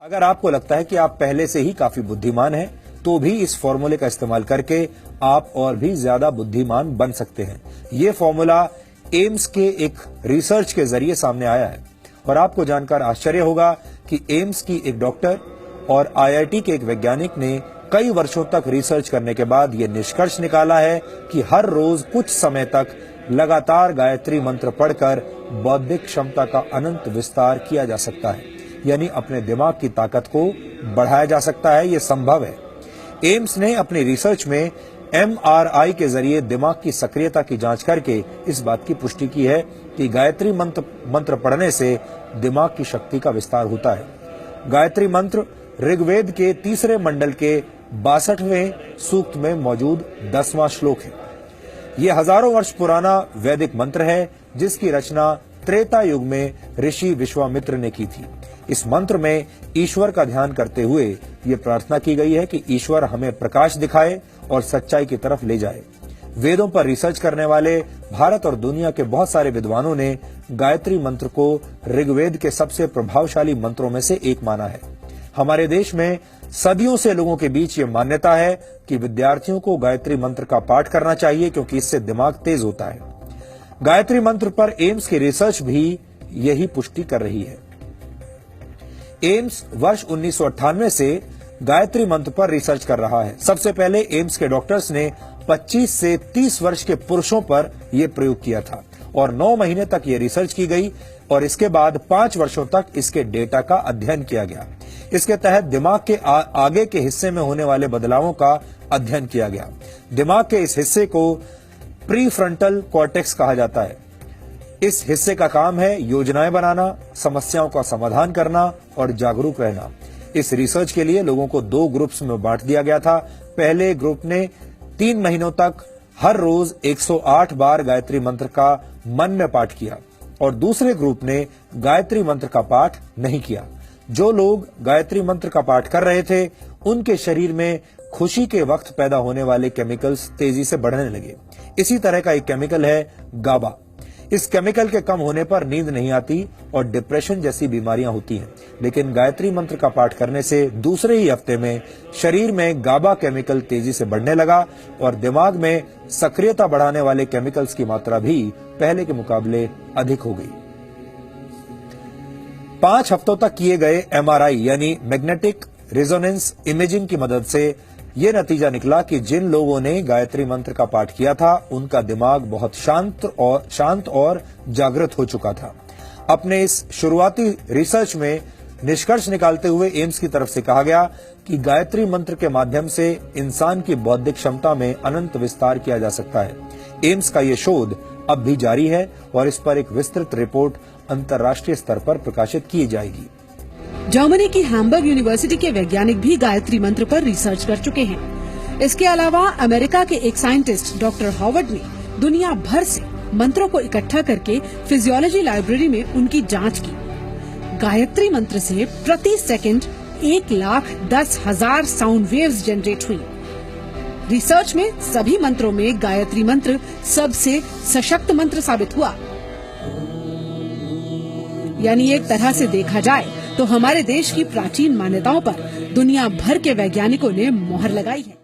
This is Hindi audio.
अगर आपको लगता है कि आप पहले से ही काफी बुद्धिमान हैं, तो भी इस फॉर्मूले का इस्तेमाल करके आप और भी ज्यादा बुद्धिमान बन सकते हैं। ये फॉर्मूला एम्स के एक रिसर्च के जरिए सामने आया है और आपको जानकर आश्चर्य होगा कि एम्स की एक डॉक्टर और आईआईटी के एक वैज्ञानिक ने कई वर्षों तक रिसर्च करने के बाद ये निष्कर्ष निकाला है कि हर रोज कुछ समय तक लगातार गायत्री मंत्र पढ़कर बौद्धिक क्षमता का अनंत विस्तार किया जा सकता है, यानी अपने दिमाग की ताकत को बढ़ाया जा सकता है। ये संभव है। एम्स ने अपनी रिसर्च में एमआरआई के जरिए दिमाग की सक्रियता की जांच करके इस बात की पुष्टि की है कि गायत्री मंत्र पढ़ने से दिमाग की शक्ति का विस्तार होता है। गायत्री मंत्र ऋग्वेद के 3 मंडल के 62वें सूक्त में मौजूद 10वां श्लोक है। ये हजारों वर्ष पुराना वैदिक मंत्र है जिसकी रचना त्रेता युग में ऋषि विश्वामित्र ने की थी। इस मंत्र में ईश्वर का ध्यान करते हुए ये प्रार्थना की गई है कि ईश्वर हमें प्रकाश दिखाए और सच्चाई की तरफ ले जाए। वेदों पर रिसर्च करने वाले भारत और दुनिया के बहुत सारे विद्वानों ने गायत्री मंत्र को ऋग्वेद के सबसे प्रभावशाली मंत्रों में से एक माना है। हमारे देश में सदियों से लोगों के बीच ये मान्यता है कि विद्यार्थियों को गायत्री मंत्र का पाठ करना चाहिए क्योंकि इससे दिमाग तेज होता है। गायत्री मंत्र पर एम्स की रिसर्च भी यही पुष्टि कर रही है। एम्स वर्ष 1998 से गायत्री मंत्र पर रिसर्च कर रहा है। सबसे पहले एम्स के डॉक्टर्स ने 25 से 30 वर्ष के पुरुषों पर यह प्रयोग किया था और 9 महीने तक ये रिसर्च की गई और इसके बाद 5 वर्षों तक इसके डेटा का अध्ययन किया गया। इसके तहत दिमाग के आगे के हिस्से में होने वाले बदलावों का अध्ययन किया गया। दिमाग के इस हिस्से को प्रीफ्रंटल कॉर्टेक्स कहा जाता है। इस हिस्से का काम है योजनाएं बनाना, समस्याओं का समाधान करना और जागरूक रहना। इस रिसर्च के लिए लोगों को 2 ग्रुप्स में बांट दिया गया था। पहले ग्रुप ने 3 महीनों तक हर रोज 108 बार गायत्री मंत्र का मन में पाठ किया और दूसरे ग्रुप ने गायत्री मंत्र का पाठ नहीं किया। जो लोग गायत्री मंत्र का पाठ कर रहे थे उनके शरीर में खुशी के वक्त पैदा होने वाले केमिकल्स तेजी से बढ़ने लगे। इसी तरह का एक केमिकल है गाबा। इस केमिकल के कम होने पर नींद नहीं आती और डिप्रेशन जैसी बीमारियां होती हैं। लेकिन गायत्री मंत्र का पाठ करने से दूसरे ही हफ्ते में शरीर में गाबा केमिकल तेजी से बढ़ने लगा और दिमाग में सक्रियता बढ़ाने वाले केमिकल्स की मात्रा भी पहले के मुकाबले अधिक हो गई। 5 हफ्तों तक किए गए एमआरआई यानी मैग्नेटिक रेजोनेंस इमेजिंग की मदद से ये नतीजा निकला कि जिन लोगों ने गायत्री मंत्र का पाठ किया था उनका दिमाग बहुत शांत और जागृत हो चुका था। अपने इस शुरुआती रिसर्च में निष्कर्ष निकालते हुए एम्स की तरफ से कहा गया कि गायत्री मंत्र के माध्यम से इंसान की बौद्धिक क्षमता में अनंत विस्तार किया जा सकता है। एम्स का ये शोध अब भी जारी है और इस पर एक विस्तृत रिपोर्ट अंतर्राष्ट्रीय स्तर पर प्रकाशित की जाएगी। जर्मनी की हैम्बर्ग यूनिवर्सिटी के वैज्ञानिक भी गायत्री मंत्र पर रिसर्च कर चुके हैं। इसके अलावा अमेरिका के एक साइंटिस्ट डॉक्टर हॉवर्ड ने दुनिया भर से मंत्रों को इकट्ठा करके फिजियोलॉजी लाइब्रेरी में उनकी जांच की। गायत्री मंत्र से प्रति सेकंड 1,10,000 साउंड वेव्स जनरेट हुई। रिसर्च में सभी मंत्रों में गायत्री मंत्र सबसे सशक्त मंत्र साबित हुआ। यानी एक तरह से देखा जाए तो हमारे देश की प्राचीन मान्यताओं पर दुनिया भर के वैज्ञानिकों ने मोहर लगाई है।